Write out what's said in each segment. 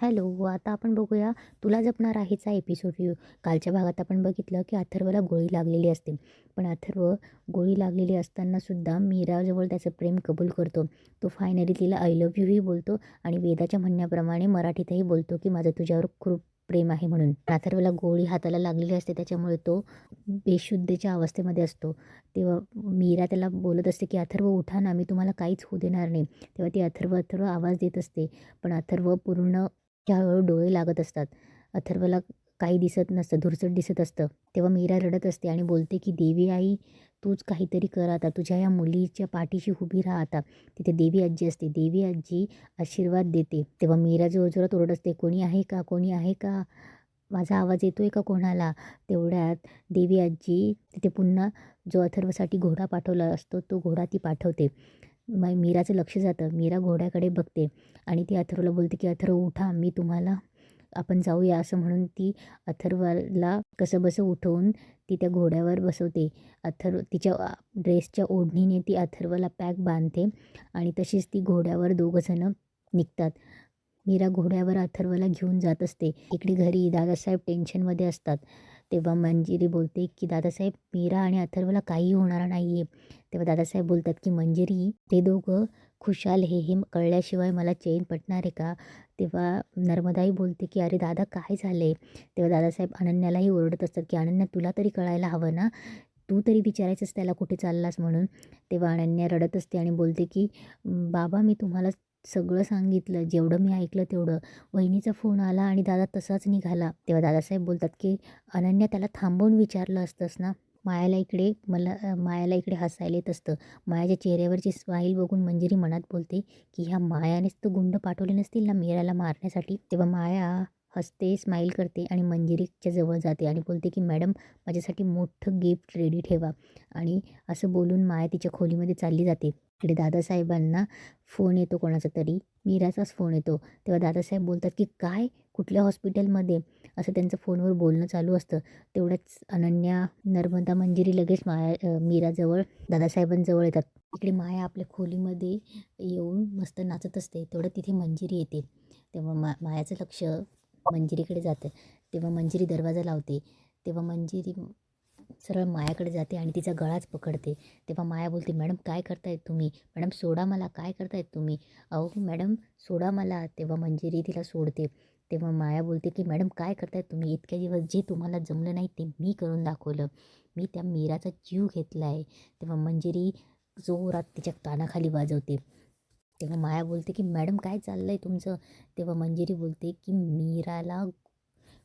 Hello, आता आपण बघूया तुला जपणार आहेचा एपिसोड रिव्ह्यू. कालच्या भागात आपण बघितलं की अथर्वला गोळी लागलेली असते. पण अथर्व गोळी लागलेली असताना सुद्धा मीराजवळ त्याचं प्रेम कबूल करतो. तो फायनली तिला आय लव्ह यूही बोलतो आणि वेदाच्या म्हणण्याप्रमाणे मराठीतही बोलतो की माझं तुझ्यावर खूप प्रेम आहे म्हणून. अथर्वला गोळी हाताला लागलेली असते, त्याच्यामुळे तो बेशुद्धीच्या अवस्थेमध्ये असतो. तेव्हा मीरा त्याला बोलत असते की अथर्व उठा ना, मी तुम्हाला काहीच होऊ देणार नाही. तेव्हा ती अथर्व अथर्व आवाज देत असते, पण अथर्व पूर्ण हळूहळू डोळे लागत असतात. अथर्वला काही दिसत नसतं, धुरसट दिसत असतं. तेव्हा मीरा रडत असते आणि बोलते की देवी आई, तूच काहीतरी कर आता. तुझ्या या मुलीच्या पाठीशी उभी राहा आता. तिथे देवी आजी असते. देवी आजी आशीर्वाद देते. तेव्हा मीरा जोरजोरात ओरडत असते, कोणी आहे का, कोणी आहे का, माझा आवाज येतोय का कोणाला. तेवढ्यात देवी आजी तिथे पुन्हा जो अथर्वसाठी घोडा पाठवला असतो तो घोडा ती पाठवते. मग मीराचं लक्ष जातं. मीरा घोड्याकडे बघते आणि ती अथर्वला बोलते की अथर्व उठा, मी तुम्हाला आपण जाऊया असं म्हणून ती अथर्वला कसंबसं उठवून ती त्या घोड्यावर बसवते. अथर्व तिच्या ड्रेसच्या ओढणीने ती अथर्वला पॅक बांधते आणि तशीच ती घोड्यावर दोघंजणं निघतात. मीरा घोड्यावर अथर्वला घेऊन जात असते. इकडे घरी दादासाहेब टेन्शनमध्ये असतात. तेव्हा मंजिरी बोलते की दादासाहेब, मीरा आणि अथर्वला काही होणार नाही आहे. तेव्हा दादासाहेब बोलतात की मंजिरी, ते दोघं खुशाल हे कळल्याशिवाय मला चैन पटणार आहे का. तेव्हा नर्मदाही बोलते की अरे दादा, काय झालं आहे. तेव्हा दादासाहेब अनन्यालाही ओरडत असतात की अनन्या, तुला तरी कळायला हवं ना, तू तरी विचारायचंस त्याला कुठे चाललास म्हणून. तेव्हा अनन्या रडत असते आणि बोलते की बाबा, मी तुम्हाला सगळं सांगितलं, जेवढं मी ऐकलं तेवढं. वहिनीचा फोन आला आणि दादा तसाच निघाला. तेव्हा दादासाहेब बोलतात की अनन्या, त्याला थांबवून विचारलं असतंस ना. मायाला इकडे हसायला येत असतं. मायाच्या चेहऱ्यावरची स्माईल बघून मंजिरी मनात बोलते की ह्या मायानेच तर गुंड पाठवले नसतील ना मीराला मारण्यासाठी. तेव्हा माया हसते, स्माईल करते आणि मंजिरीच्या जवळ जाते आणि बोलते की मॅडम, माझ्यासाठी मोठं गिफ्ट रेडी ठेवा. आणि असं बोलून माया तिच्या खोलीमध्ये चालली जाते. इकडे दादासाहेबांना फोन येतो कोणाचा तरी, मीराचाच फोन येतो. तेव्हा दादासाहेब बोलतात की काय, कुठल्या हॉस्पिटलमध्ये, असं त्यांचं फोनवर बोलणं चालू असतं. तेवढ्याच अनन्या, नर्मदा, मंजिरी लगेच मीराजवळ, दादासाहेबांजवळ येतात. इकडे माया आपल्या खोलीमध्ये येऊन मस्त नाचत असते. तेवढं तिथे मंजिरी येते. तेव्हा मायाचं लक्ष मंजिरीकडे जातं. तेव्हा मंजिरी दरवाजा लावते. तेव्हा मंजिरी सरळ मायाकडे जाते आणि तिचा गळाच पकडते. तेव्हा माया बोलते, मॅडम काय करतायत तुम्ही, मॅडम सोडा मला, काय करतायत तुम्ही, अहो मॅडम सोडा मला. तेव्हा मंजिरी तिला सोडते. तेव्हा माया बोलते की मॅडम काय करतायत तुम्ही, इतक्या दिवस जे तुम्हाला जमलं नाही ते मी करून दाखवलं, मी त्या मीराचा जीव घेतला आहे. तेव्हा मंजिरी जोरात तिच्या कानाखाली वाजवते. तेव्हा माया बोलते की मॅडम काय चाललं आहे तुमचं. तेव्हा मंजिरी बोलते की मीराला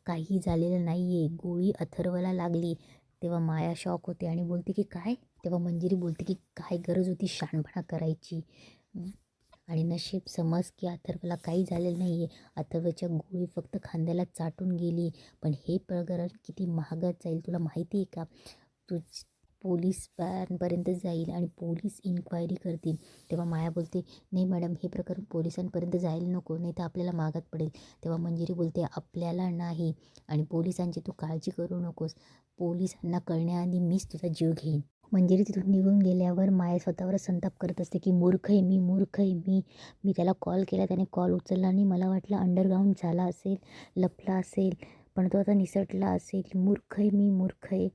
काही झालेलं नाही आहे, गोळी अथर्वला लागली. तेव्हा माया शॉक होते आणि बोलते की काय. तेव्हा मंजिरी बोलते की काय गरज होती शहाणपणा करायची. आणि नशीब समज की अथर्वला काही झालेलं नाही आहे. अथर्वच्या गोळी फक्त खांद्याला चाटून गेली. पण हे प्रकरण किती महागात जाईल तुला माहिती आहे का. तू पोलिसांपर्यंत जाईल आणि पोलीस इन्क्वायरी करतील. तेव्हा माया बोलते नाही मॅडम, हे प्रकरण पोलिसांपर्यंत जायला नको, नाही तर आपल्याला मागात पडेल. तेव्हा मंजिरी बोलते आपल्याला नाही, आणि पोलिसांची तू काळजी करू नकोस, पोलिसांना कळण्याआधी मीच तुझा जीव घेईन. मंजिरी तिथून निघून गेल्यावर माया स्वतःवर संताप करत असते की मूर्ख आहे मी, मूर्ख आहे मी. मी त्याला कॉल केला, त्याने कॉल उचलला आणि मला वाटलं अंडरग्राऊंड झाला असेल, लपला असेल, पण तो आता निसटला असेल. मूर्ख आहे मी, मूर्ख आहे.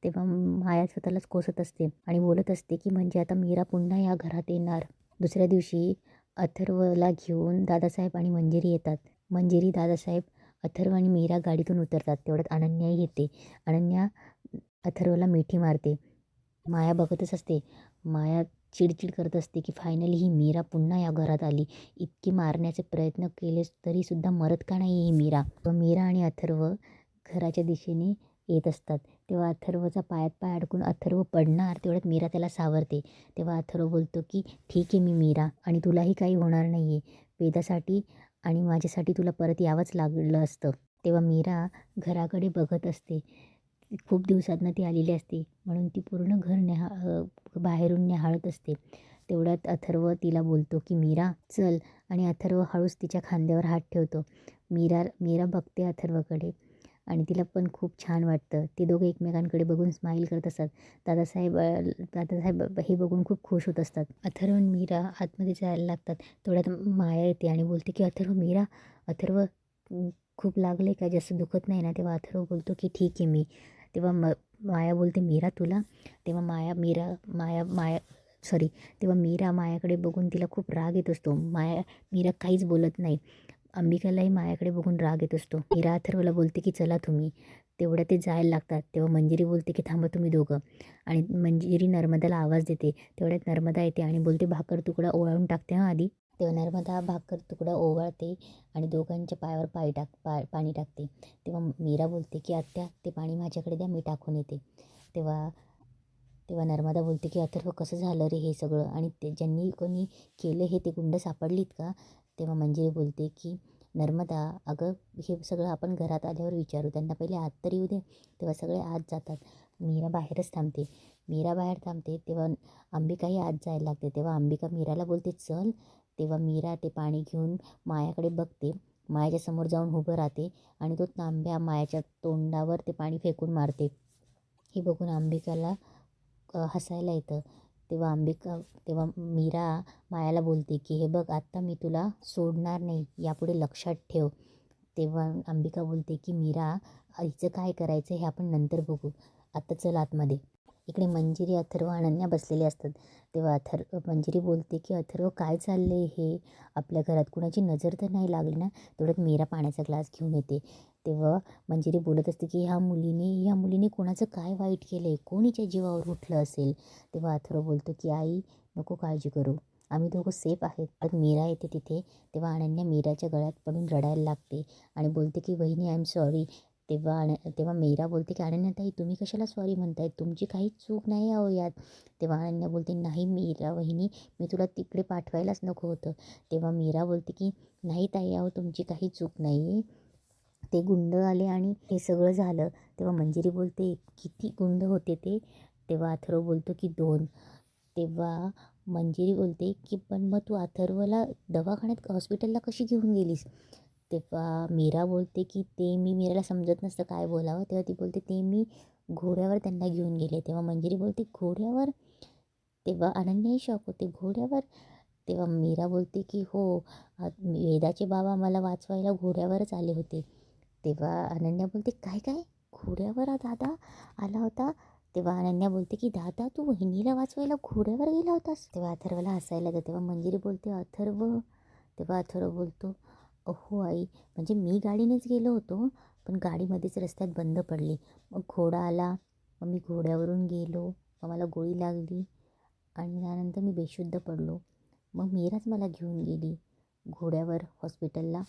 तेव्हा माया स्वतःलाच कोसत असते आणि बोलत असते की म्हणजे आता मीरा पुन्हा या घरात येणार. दुसऱ्या दिवशी अथर्वला घेऊन दादासाहेब आणि मंजिरी येतात. मंजिरी, दादासाहेब, अथर्व आणि मीरा गाडीतून उतरतात. तेवढ्यात अनन्याही येते. अनन्या अथर्वला मिठी मारते. माया बघतच असते. माया चिडचिड करत असते की फायनली ही मीरा पुन्हा या घरात आली. इतके मारण्याचे प्रयत्न केले तरीसुद्धा मरत का नाही ही मीरा. मीरा आणि अथर्व घराच्या दिशेने येत असतात. तेव्हा अथर्वचा पायात पाय अडकून अथर्व पडणार. तेवढ्यात मीरा त्याला सावरते. तेव्हा अथर्व बोलतो की ठीक आहे मी मीरा, आणि तुलाही काही होणार नाही आहे. वेदासाठी आणि माझ्यासाठी तुला परत यावंच लागलं असतं. तेव्हा मीरा घराकडे बघत असते. खूप दिवसातनं ती आलेली असते म्हणून ती पूर्ण घर बाहेरून न्याहाळत असते. तेवढ्यात अथर्व तिला बोलतो की मीरा चल, आणि अथर्व हळूच तिच्या खांद्यावर हात ठेवतो. मीरा बघते अथर्वकडे आणि तिला पण खूप छान वाटतं. ते दोघं एकमेकांकडे बघून स्माईल करत असतात. दादासाहेब हे बघून खूप खुश होत असतात. अथर्व आणि मीरा आतमध्ये जायला लागतात. तेवढ्यात माया येते आणि बोलते की अथर्व, मीरा, अथर्व खूप लागले का? जास्त दुखत नाही ना?" तेव्हा अथर्व बोलतो की "ठीक आहे मी." तेव्हा माया बोलते, "मीरा तुला?" तेव्हा तेव्हा मीरा मायाकडे बघून तिला खूप राग येत असतो. मीरा काहीच बोलत नाही. अंबिकालाही मायाकडे बघून राग येत असतो. मीरा अथर्वला बोलते की "चला तुम्ही." तेवढ्या ते जायला लागतात. तेव्हा मंजिरी बोलते की "थांबा तुम्ही दोघं." आणि मंजिरी नर्मदाला आवाज देते. तेवढ्यात नर्मदा येते आणि बोलते, "भाकर तुकडा ओवाळून टाकते हां आधी." तेव्हा नर्मदा भाकर तुकडा ओवाळते आणि दोघांच्या पायावर पाणी टाकते. तेव्हा मीरा बोलते की "आत्या, ते पाणी माझ्याकडे द्या, मी टाकून येते." तेव्हा तेव्हा नर्मदा बोलते की "अथर्व, कसं झालं रे हे सगळं? आणि ते ज्यांनी कोणी केलं हे ते गुंड सापडलीत का?" तेव्हा मंजिरी बोलते की "नर्मदा, अगं हे सगळं आपण घरात आल्यावर विचारू, त्यांना पहिले आत तर येऊ दे." तेव्हा सगळे आत जातात. मीरा बाहेरच थांबते. मीरा बाहेर थांबते तेव्हा अंबिकाही आत जायला लागते. तेव्हा अंबिका मीराला बोलते, "चल." तेव्हा मीरा ते पाणी घेऊन मायाकडे बघते. मायाच्या समोर जाऊन उभं राहते आणि तो तांब्या मायाच्या तोंडावर ते पाणी फेकून मारते. हे बघून अंबिकाला हसायला येतं. तेव्हा मीरा मायाला बोलते की "हे बघ, आत्ता मी तुला सोडणार नाही, यापुढे लक्षात ठेव." तेव्हा अंबिका बोलते की "मीरा, हिचं काय करायचं हे आपण नंतर बघू, आत्ता चल आतमध्ये." इकडे मंजिरी, अथर्व, अनन्या बसलेले असतात. तेव्हा मंजिरी बोलते की "अथर्व, काय चाललंय हे? आपल्या घरात कुणाची नजर तर नाही लागली ना?" तेवढ्यात मीरा पाण्याचा ग्लास घेऊन येते. तेव्हा मंजिरी बोलत असते की ह्या मुलीने कोणाचं काय वाईट केलं आहे? कोण हिच्या जीवावर उठलं असेल?" तेव्हा अथर्व बोलतो की "आई, नको काळजी करू, आम्ही दोघं सेफ आहेत." पण मीरा येते तिथे. तेव्हा अनन्या मीराच्या गळ्यात पडून रडायला लागते आणि बोलते की "वहिनी, आय एम सॉरी." तेव्हा मीरा बोलते की "अनन्याताई, तुम्ही कशाला सॉरी म्हणताय? तुमची काहीच चूक नाही अहो यात." तेव्हा अनन्या बोलते, "नाही मीरा वहिनी, मी तुला तिकडे पाठवायलाच नको होतं." तेव्हा मीरा बोलते की "नाही ताई, अहो तुमची काही चूक नाही. ते गुंड आले आणि हे सगळं झालं." तेव्हा मंजिरी बोलते, "किती गुंड होते ते?" तेव्हा अथर्व बोलतो की "2." तेव्हा मंजिरी बोलते की "पण मग तू अथर्वला दवाखान्यात हॉस्पिटलला कशी घेऊन गेलीस?" तेव्हा मीरा बोलते की मीराला समजत नसतं काय बोलावं. तेव्हा ती बोलते, "ते मी घोड्यावर त्यांना घेऊन गेले." तेव्हा मंजिरी बोलते, "घोड्यावर?" तेव्हा अनन्याही शॉक होते, "घोड्यावर?" तेव्हा मीरा बोलते की "हो, वेदाचे बाबा मला वाचवायला घोड्यावरच आले होते." तेव्हा अनन्या बोलते, "काय काय? घोड्यावर दादा आला होता?" तेव्हा अनन्या बोलते की "दादा, तू वहिनीला वाचवायला घोड्यावर गेला होतास?" तेव्हा अथर्वला हसायला येतं. तेव्हा मंजिरी बोलते, "अथर्व?" तेव्हा अथर्व बोलतो, "हो आई, म्हणजे मी गाडीनेच गेलो होतो, पण गाडी मध्येच रस्त्यात बंद पडली. मग घोडा आला, मग मी घोड्यावरून गेलो, मग मला गोळी लागली आणि त्यानंतर मी बेशुद्ध पडलो. मग मीराच मला घेऊन गेली घोड्यावर हॉस्पिटलला."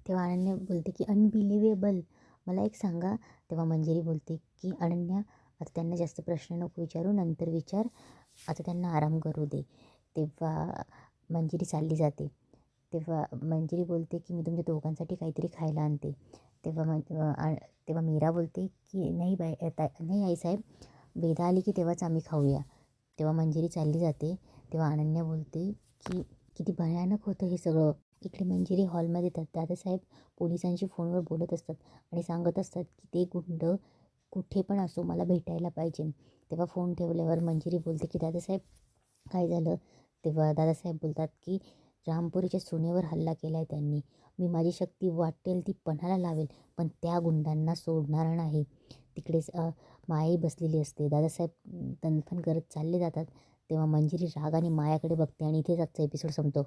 तेव्हा अनन्या बोलते की "अनबिलिव्हेबल, मला एक सांगा." तेव्हा मंजिरी बोलते की "अनन्या, आता त्यांना जास्त प्रश्न नको विचारू, नंतर विचार, आता त्यांना आराम करू दे." तेव्हा मंजिरी चालली जाते. तेव्हा मंजिरी बोलते की "मी तुमच्या दोघांसाठी काहीतरी खायला आणते." तेव्हा मीरा बोलते की "नाही नाही आईसाहेब, वेदा आली की तेव्हाच आम्ही खाऊया." तेव्हा मंजिरी चालली जाते. तेव्हा अनन्या बोलते की "किती भयानक होतं हे सगळं." इकडे मंजिरी हॉलमध्ये येतात. दादासाहेब पोलिसांशी फोनवर बोलत असतात आणि सांगत असतात की "ते गुंड कुठे पण असो, मला भेटायला पाहिजे." तेव्हा फोन ठेवल्यावर मंजिरी बोलते की "दादासाहेब, काय झालं?" तेव्हा दादासाहेब बोलतात की "रामपुरीच्या सुनेवर हल्ला केला आहे त्यांनी. मी माझी शक्ती वाटेल ती पणाला लावेल, पण त्या गुंडांना सोडणार नाही." तिकडेच मायाही बसलेली असते. दादासाहेब तणफण करत चालले जातात. तेव्हा मंजिरी रागाने मायाकडे बघते आणि इथेच आजचा एपिसोड संपतो.